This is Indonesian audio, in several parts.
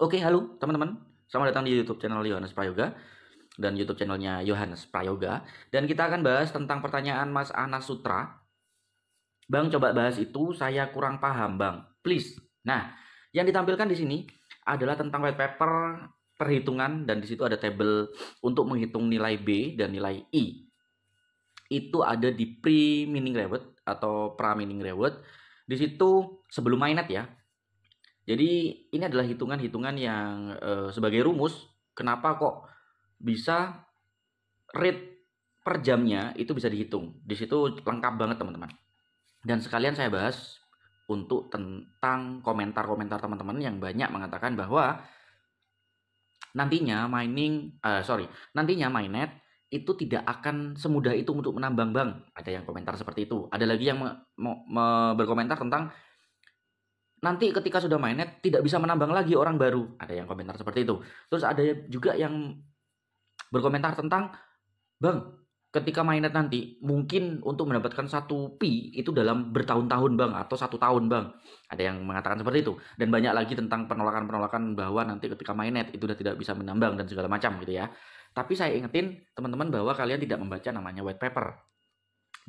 Oke, halo teman-teman. Selamat datang di YouTube channel Yohanes Prayoga dan YouTube channelnya Yohanes Prayoga. Dan kita akan bahas tentang pertanyaan Mas Anas Sutra. Bang, coba bahas itu, saya kurang paham, Bang. Please. Nah, yang ditampilkan di sini adalah tentang white paper perhitungan dan di situ ada tabel untuk menghitung nilai B dan nilai I. Itu ada di pre-meaning reward atau pra-meaning reward. Di situ sebelum mainnet ya. Jadi ini adalah hitungan-hitungan yang sebagai rumus, kenapa kok bisa rate per jamnya itu bisa dihitung. Di situ lengkap banget teman-teman. Dan sekalian saya bahas untuk tentang komentar-komentar teman-teman yang banyak mengatakan bahwa nantinya nantinya mainnet itu tidak akan semudah itu untuk menambang, Bang. Ada yang komentar seperti itu. Ada lagi yang berkomentar tentang nanti ketika sudah mainnet tidak bisa menambang lagi orang baru. Ada yang komentar seperti itu. Terus ada juga yang berkomentar tentang, Bang, ketika mainnet nanti mungkin untuk mendapatkan satu pi itu dalam bertahun-tahun, Bang, atau 1 tahun, Bang. Ada yang mengatakan seperti itu. Dan banyak lagi tentang penolakan-penolakan bahwa nanti ketika mainnet itu sudah tidak bisa menambang dan segala macam gitu ya. Tapi saya ingetin teman-teman bahwa kalian tidak membaca namanya white paper.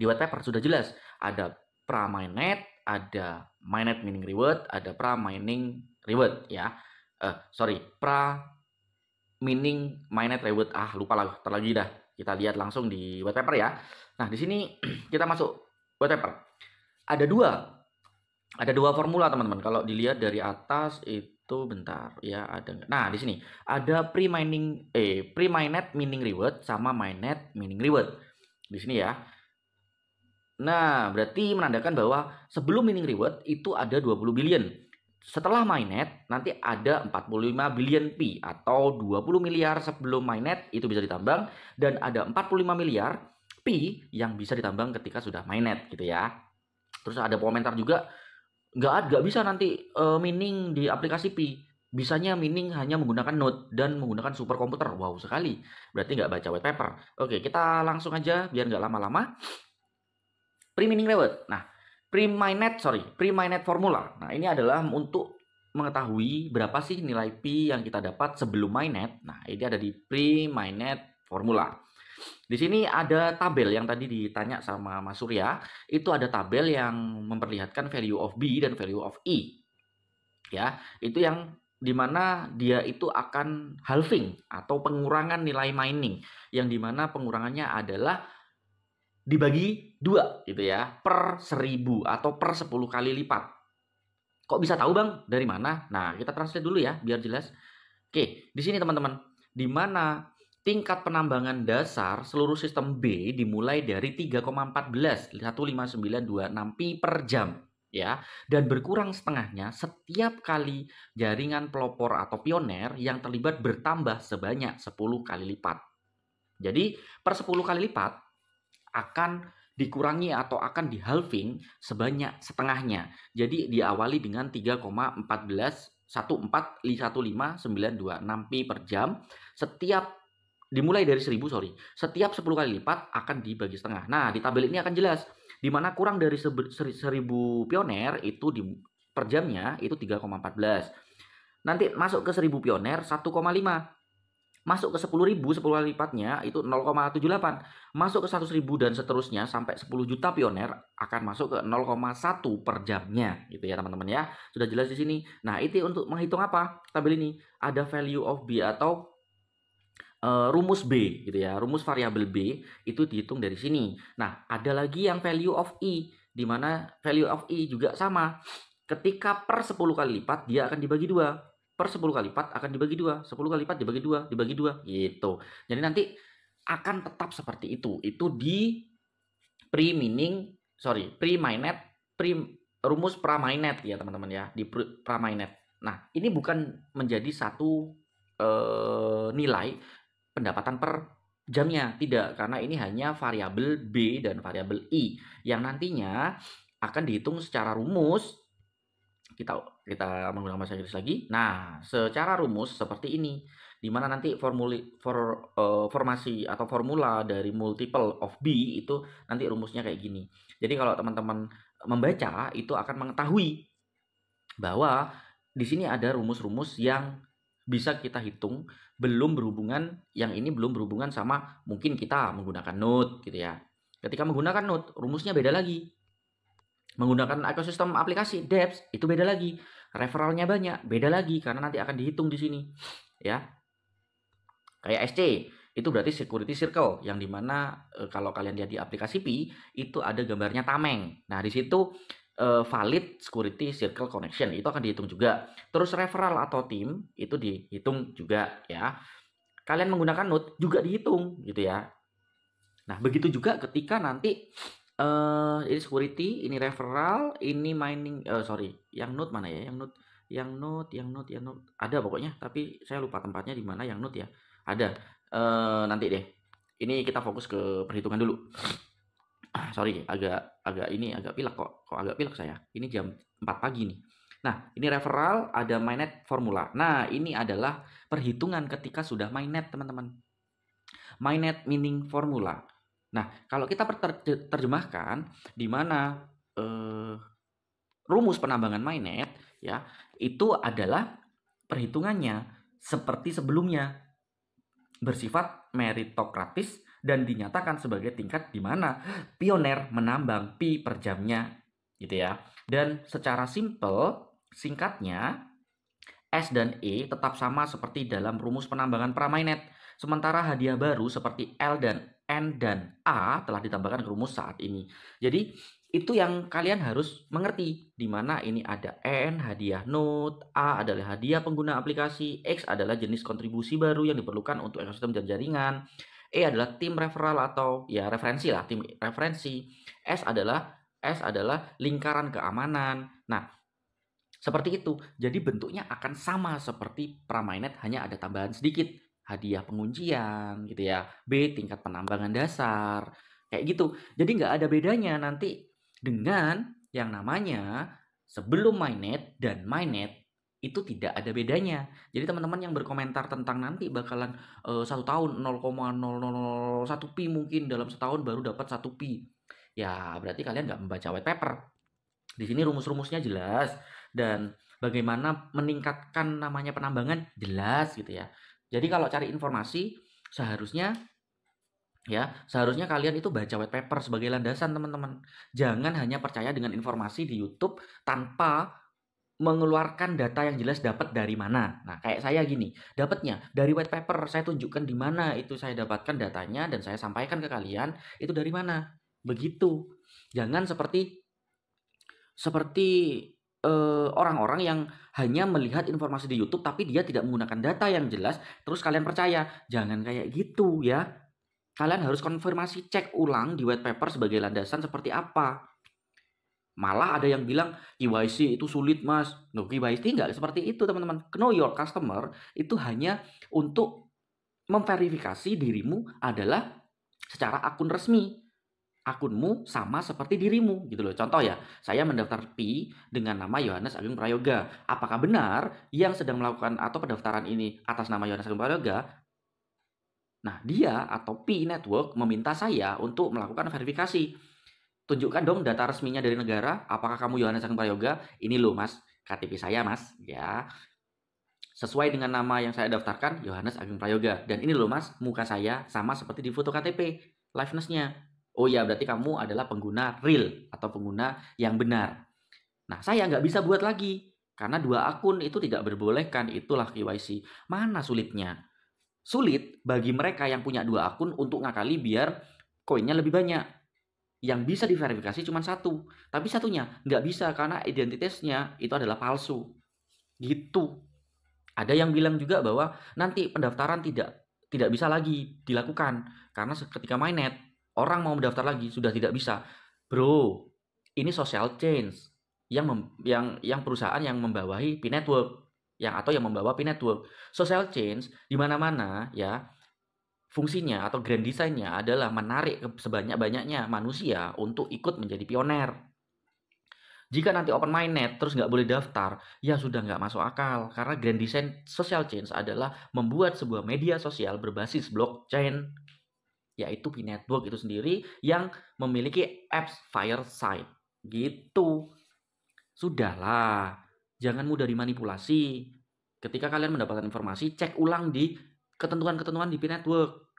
Di white paper sudah jelas ada pra-mainnet, ada mainnet meaning reward, ada pra-mining reward ya. Pra-mining mainnet reward. Lupa lah, terlagi dah. Kita lihat langsung di white paper ya. Nah, di sini kita masuk white paper. Ada dua formula teman-teman. Kalau dilihat dari atas itu bentar ya, ada. Nah, di sini ada pre-mainnet meaning reward sama mainnet meaning reward. Di sini ya. Nah, berarti menandakan bahwa sebelum mining reward itu ada 20 billion. Setelah mainnet nanti ada 45 billion P atau 20 miliar sebelum mainnet itu bisa ditambang dan ada 45 miliar P yang bisa ditambang ketika sudah mainnet gitu ya. Terus ada komentar juga nggak bisa nanti mining di aplikasi Pi. Bisanya mining hanya menggunakan node dan menggunakan superkomputer. Wow sekali. Berarti nggak baca white paper. Oke, kita langsung aja biar nggak lama-lama. Pre-mining reward. Nah, pre-mainnet formula. Nah, ini adalah untuk mengetahui berapa sih nilai Pi yang kita dapat sebelum mainnet. Nah, ini ada di pre-mainnet formula. Di sini ada tabel yang tadi ditanya sama Mas Surya. Itu ada tabel yang memperlihatkan value of B dan value of I. Ya, itu yang dimana dia itu akan halving atau pengurangan nilai mining. Yang dimana pengurangannya adalah dibagi 2 gitu ya, per 1000 atau per 10 kali lipat. Kok bisa tahu, Bang? Dari mana? Nah, kita translate dulu ya biar jelas. Oke, di sini teman-teman, di mana tingkat penambangan dasar seluruh sistem B dimulai dari 3,14 15926 pi per jam ya, dan berkurang setengahnya setiap kali jaringan pelopor atau pioner yang terlibat bertambah sebanyak 10 kali lipat. Jadi, per 10 kali lipat akan dikurangi atau akan di-halving sebanyak setengahnya. Jadi diawali dengan 3,14141596 pi per jam. Dimulai dari 1000, setiap 10 kali lipat akan dibagi setengah. Nah, di tabel ini akan jelas di mana kurang dari 1000 pioner itu per jamnya itu 3,14. Nanti masuk ke 1000 pioner 1,5. Masuk ke 10.000, 10 kali lipatnya itu 0,78. Masuk ke 100.000 dan seterusnya sampai 10 juta pioner akan masuk ke 0,1 per jamnya gitu ya teman-teman ya. Sudah jelas di sini. Nah, itu untuk menghitung apa? Tabel ini ada value of B atau rumus B gitu ya. Rumus variabel B itu dihitung dari sini. Nah, ada lagi yang value of I di mana value of I juga sama. Ketika per 10 kali lipat dia akan dibagi 2. Per 10 kali lipat akan dibagi 2. 10 kali lipat dibagi 2, dibagi 2 gitu. Jadi nanti akan tetap seperti itu. Itu di rumus pra-mainnet ya teman-teman ya, di pra-mainnet. Nah, ini bukan menjadi satu nilai pendapatan per jamnya, tidak, karena ini hanya variabel B dan variabel I yang nantinya akan dihitung secara rumus. Kita menggunakan bahasa Inggris lagi. Nah, secara rumus seperti ini, di mana nanti formasi atau formula dari multiple of B itu nanti rumusnya kayak gini. Jadi kalau teman-teman membaca itu akan mengetahui bahwa di sini ada rumus-rumus yang bisa kita hitung, belum berhubungan, yang ini belum berhubungan sama mungkin kita menggunakan Node gitu ya. Ketika menggunakan Node, rumusnya beda lagi. Menggunakan ekosistem aplikasi dApps itu beda lagi. Referralnya banyak, beda lagi karena nanti akan dihitung di sini. Ya. Kayak SC, itu berarti security circle yang dimana kalau kalian lihat di aplikasi Pi itu ada gambarnya tameng. Nah, di situ valid security circle connection itu akan dihitung juga. Terus referral atau tim itu dihitung juga ya. Kalian menggunakan node juga dihitung gitu ya. Nah, begitu juga ketika nanti ini security, ini referral, ini mining, yang node mana ya? Yang node ada pokoknya, tapi saya lupa tempatnya di mana yang node ya. Ada. Nanti deh. Ini kita fokus ke perhitungan dulu. Sorry, agak pilek kok. Kok agak pilek saya? Ini jam 4 pagi nih. Nah, ini referral, ada mainnet formula. Nah, ini adalah perhitungan ketika sudah mainnet, teman-teman. Mainnet meaning formula. Nah, kalau kita terjemahkan di mana rumus penambangan mainnet ya, itu adalah perhitungannya seperti sebelumnya, bersifat meritokratis dan dinyatakan sebagai tingkat di mana pioner menambang pi per jamnya gitu ya. Dan secara simple, singkatnya S dan E tetap sama seperti dalam rumus penambangan pramainet. Sementara hadiah baru seperti L dan N dan A telah ditambahkan ke rumus saat ini. Jadi itu yang kalian harus mengerti, di mana ini ada N, hadiah node, A adalah hadiah pengguna aplikasi, X adalah jenis kontribusi baru yang diperlukan untuk ekosistem dan jaringan, E adalah tim referral atau ya referensi lah, tim referensi, S adalah lingkaran keamanan. Nah, seperti itu. Jadi bentuknya akan sama seperti pramainet, hanya ada tambahan sedikit. Hadiah penguncian gitu ya. B tingkat penambangan dasar. Kayak gitu. Jadi nggak ada bedanya nanti dengan yang namanya sebelum mainnet dan mainnet itu tidak ada bedanya. Jadi teman-teman yang berkomentar tentang nanti bakalan 1 tahun 0,0001 pi mungkin dalam setahun baru dapat 1 pi. Ya berarti kalian nggak membaca white paper. Di sini rumus-rumusnya jelas dan bagaimana meningkatkan namanya penambangan jelas gitu ya. Jadi kalau cari informasi seharusnya kalian itu baca white paper sebagai landasan, teman-teman. Jangan hanya percaya dengan informasi di YouTube tanpa mengeluarkan data yang jelas dapat dari mana. Nah, kayak saya gini, dapatnya dari white paper, saya tunjukkan di mana itu saya dapatkan datanya dan saya sampaikan ke kalian itu dari mana. Begitu. Jangan seperti orang-orang yang hanya melihat informasi di YouTube tapi dia tidak menggunakan data yang jelas, terus kalian percaya. Jangan kayak gitu ya. Kalian harus konfirmasi, cek ulang di white paper sebagai landasan seperti apa. Malah ada yang bilang KYC itu sulit mas. No, KYC nggak seperti itu teman-teman. Know your customer itu hanya untuk memverifikasi dirimu adalah secara akun resmi. Akunmu sama seperti dirimu gitu loh. Contoh ya, saya mendaftar Pi dengan nama Yohanes Agung Prayoga. Apakah benar yang sedang melakukan atau pendaftaran ini atas nama Yohanes Agung Prayoga? Nah, dia atau Pi Network meminta saya untuk melakukan verifikasi. Tunjukkan dong data resminya dari negara. Apakah kamu Yohanes Agung Prayoga? Ini loh mas, KTP saya mas, ya. Sesuai dengan nama yang saya daftarkan, Yohanes Agung Prayoga. Dan ini loh mas, muka saya sama seperti di foto KTP, liveness-nya. Oh ya, berarti kamu adalah pengguna real atau pengguna yang benar. Nah, saya nggak bisa buat lagi. Karena 2 akun itu tidak berbolehkan. Itulah KYC. Mana sulitnya? Sulit bagi mereka yang punya 2 akun untuk ngakali biar koinnya lebih banyak. Yang bisa diverifikasi cuma 1. Tapi satunya nggak bisa karena identitasnya itu adalah palsu. Gitu. Ada yang bilang juga bahwa nanti pendaftaran tidak bisa lagi dilakukan. Karena ketika mainnet, orang mau mendaftar lagi sudah tidak bisa. Bro, ini social change yang perusahaan yang membawahi Pi Network atau yang membawa Pi Network. Social change di mana-mana ya. Fungsinya atau grand design-nya adalah menarik sebanyak-banyaknya manusia untuk ikut menjadi pioner. Jika nanti open mainnet terus nggak boleh daftar, ya sudah nggak masuk akal. Karena grand design social change adalah membuat sebuah media sosial berbasis blockchain, yaitu Pi Network itu sendiri yang memiliki apps Fireside. Gitu. Sudahlah, jangan mudah dimanipulasi. ketika kalian mendapatkan informasi, cek ulang di ketentuan-ketentuan di P-Network.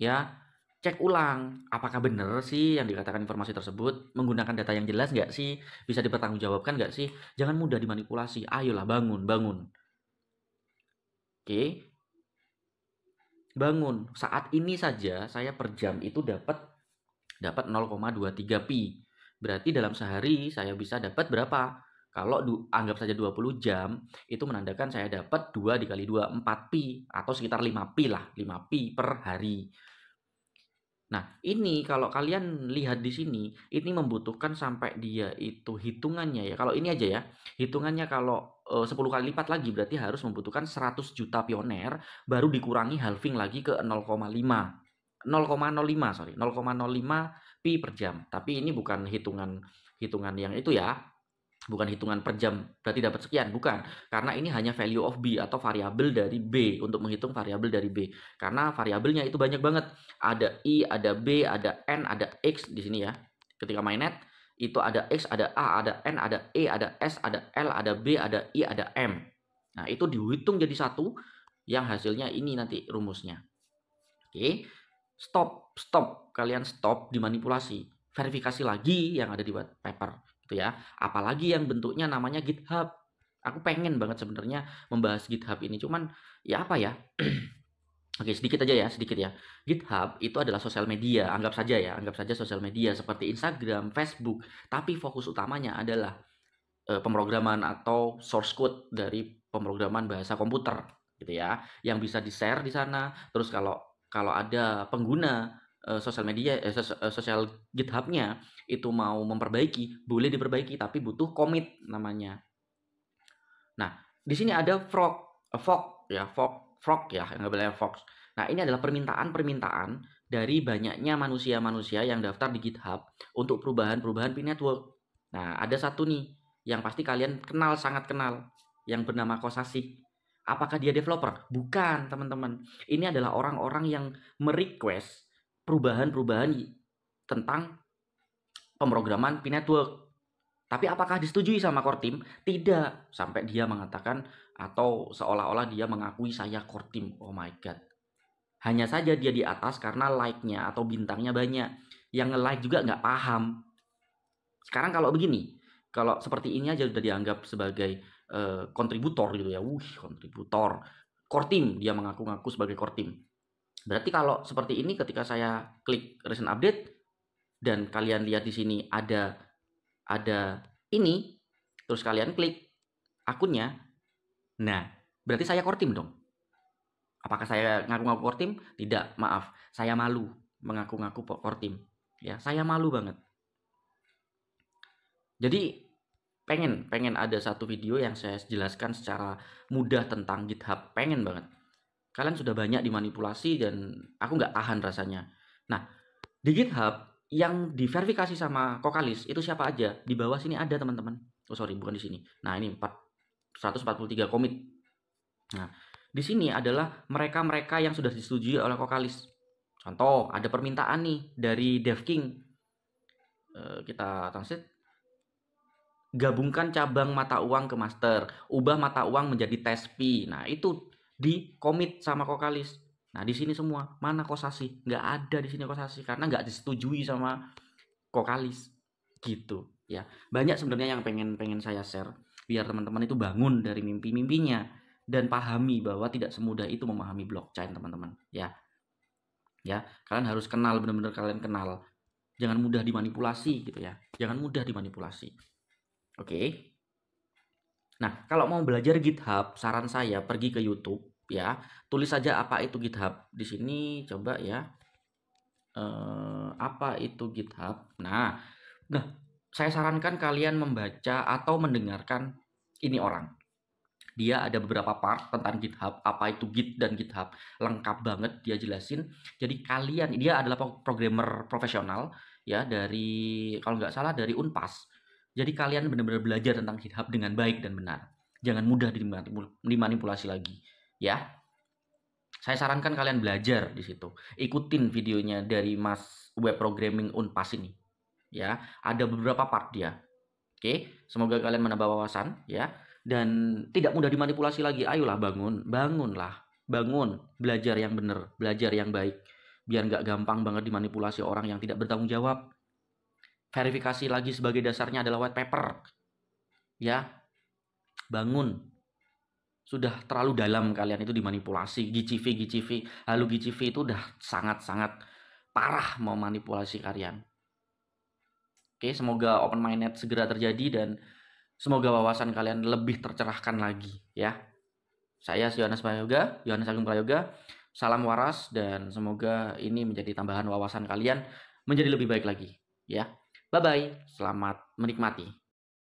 Ya, cek ulang, apakah benar sih yang dikatakan informasi tersebut, menggunakan data yang jelas nggak sih, bisa dipertanggungjawabkan nggak sih, jangan mudah dimanipulasi, ayolah bangun, oke, bangun, saat ini saja saya per jam itu dapat 0,23 pi, berarti dalam sehari saya bisa dapat berapa? Kalau anggap saja 20 jam, itu menandakan saya dapat 2 dikali 2, 4 pi, atau sekitar 5 pi lah, 5 pi per hari. Nah, ini kalau kalian lihat di sini, ini membutuhkan sampai dia itu hitungannya ya. Kalau ini aja ya, hitungannya kalau 10 kali lipat lagi berarti harus membutuhkan 100 juta pioner baru dikurangi halving lagi ke 0,5. 0,05 sorry, 0,05 pi per jam. Tapi ini bukan hitungan yang itu ya, bukan hitungan per jam berarti dapat sekian, bukan, karena ini hanya value of B atau variabel dari B, untuk menghitung variabel dari B, karena variabelnya itu banyak banget, ada I, ada B, ada N, ada X di sini ya. Ketika mainnet itu ada X, ada A, ada N, ada E, ada S, ada L, ada B, ada I, ada M. Nah, itu dihitung jadi satu yang hasilnya ini nanti rumusnya. Oke, stop, kalian stop dimanipulasi, verifikasi lagi yang ada di white paper gitu ya. Apalagi yang bentuknya namanya GitHub. Aku pengen banget sebenarnya membahas GitHub ini, cuman ya apa ya. Oke, sedikit ya. GitHub itu adalah sosial media, anggap saja sosial media seperti Instagram, Facebook, tapi fokus utamanya adalah pemrograman atau source code dari pemrograman bahasa komputer gitu ya, yang bisa di-share di sana. Terus kalau ada pengguna sosial media, sosial GitHub-nya itu mau memperbaiki, boleh diperbaiki, tapi butuh commit namanya. Nah, di sini ada fork ya, nggak boleh Fox. Nah, ini adalah permintaan dari banyaknya manusia-manusia yang daftar di GitHub untuk perubahan-perubahan P-Network. Nah, ada satu nih yang pasti kalian kenal, sangat kenal, yang bernama Kosasi. Apakah dia developer? Bukan, teman-teman. Ini adalah orang-orang yang merequest perubahan-perubahan tentang pemrograman P-Network. Tapi apakah disetujui sama core team? Tidak. Sampai dia mengatakan atau seolah-olah dia mengakui saya core team. Oh my god. Hanya saja dia di atas karena like-nya atau bintangnya banyak. Yang nge-like juga nggak paham. Sekarang kalau begini, kalau seperti ini aja sudah dianggap sebagai kontributor gitu ya. Kontributor. Core team, dia mengaku-ngaku sebagai core team. Berarti kalau seperti ini ketika saya klik recent update dan kalian lihat di sini ada ini, terus kalian klik akunnya, nah berarti saya core team dong. Apakah saya ngaku-ngaku core team? Tidak, maaf, saya malu mengaku-ngaku core team ya, saya malu banget. Jadi pengen ada satu video yang saya jelaskan secara mudah tentang GitHub, pengen banget. Kalian sudah banyak dimanipulasi dan aku nggak tahan rasanya. Nah, di GitHub yang diverifikasi sama Kokalis itu siapa aja? Di bawah sini ada, teman-teman. Oh sorry, bukan di sini. Nah, ini 143 commit. Nah, di sini adalah mereka-mereka yang sudah disetujui oleh Kokalis. Contoh, ada permintaan nih dari DevKing. Kita translate. Gabungkan cabang mata uang ke master, ubah mata uang menjadi tes fee. Nah, itu di commit sama Kokalis. Nah, di sini semua. Mana Kosasi? Nggak ada di sini Kosasi karena nggak disetujui sama Kokalis. Gitu ya. Banyak sebenarnya yang pengen saya share biar teman-teman itu bangun dari mimpi-mimpinya dan pahami bahwa tidak semudah itu memahami blockchain, teman-teman. Ya. Ya, kalian harus kenal, benar-benar kalian kenal. Jangan mudah dimanipulasi gitu ya. Jangan mudah dimanipulasi. Oke. Nah, kalau mau belajar GitHub, saran saya pergi ke YouTube ya. Tulis saja apa itu GitHub. Di sini coba ya. Apa itu GitHub? Nah, saya sarankan kalian membaca atau mendengarkan ini orang. Dia ada beberapa part tentang GitHub, apa itu Git dan GitHub, lengkap banget dia jelasin. Jadi dia adalah programmer profesional ya, dari kalau nggak salah dari Unpas. Jadi kalian benar-benar belajar tentang GitHub dengan baik dan benar. Jangan mudah dimanipulasi lagi ya. Saya sarankan kalian belajar di situ. Ikutin videonya dari Mas Web Programming Unpas ini. Ya, ada beberapa part dia. Oke, semoga kalian menambah wawasan ya. dan tidak mudah dimanipulasi lagi. Ayolah bangun, belajar yang benar, belajar yang baik, biar nggak gampang banget dimanipulasi orang yang tidak bertanggung jawab. Verifikasi lagi sebagai dasarnya adalah white paper, ya. Bangun. Sudah terlalu dalam kalian itu dimanipulasi. GCV, halo GCV itu udah sangat-sangat parah mau manipulasi kalian. Oke, semoga open minded segera terjadi dan semoga wawasan kalian lebih tercerahkan lagi, ya. Saya Yohanes Prayoga, Yohanes Agung Prayoga. Salam waras dan semoga ini menjadi tambahan wawasan kalian menjadi lebih baik lagi, ya. Bye bye. Selamat menikmati.